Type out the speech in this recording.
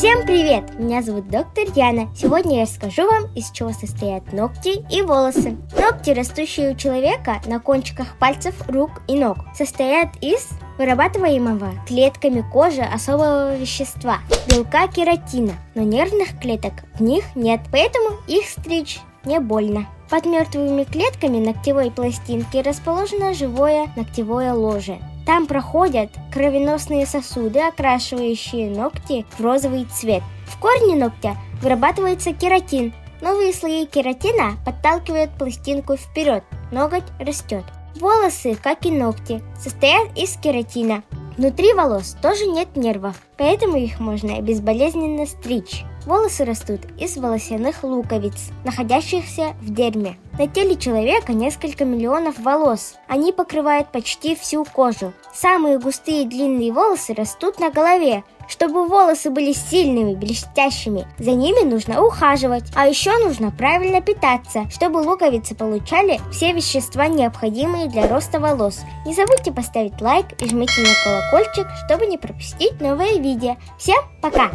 Всем привет! Меня зовут доктор Яна. Сегодня я расскажу вам, из чего состоят ногти и волосы. Ногти, растущие у человека на кончиках пальцев, рук и ног, состоят из вырабатываемого клетками кожи особого вещества – белка кератина, но нервных клеток в них нет, поэтому их стричь не больно. Под мертвыми клетками ногтевой пластинки расположено живое ногтевое ложе. Там проходят кровеносные сосуды, окрашивающие ногти в розовый цвет. В корне ногтя вырабатывается кератин. Новые слои кератина подталкивают пластинку вперед, ноготь растет. Волосы, как и ногти, состоят из кератина. Внутри волос тоже нет нервов, поэтому их можно безболезненно стричь. Волосы растут из волосяных луковиц, находящихся в дерме. На теле человека несколько миллионов волос. Они покрывают почти всю кожу. Самые густые длинные волосы растут на голове. Чтобы волосы были сильными, блестящими, за ними нужно ухаживать. А еще нужно правильно питаться, чтобы луковицы получали все вещества, необходимые для роста волос. Не забудьте поставить лайк и жмите на колокольчик, чтобы не пропустить новые видео. Всем пока!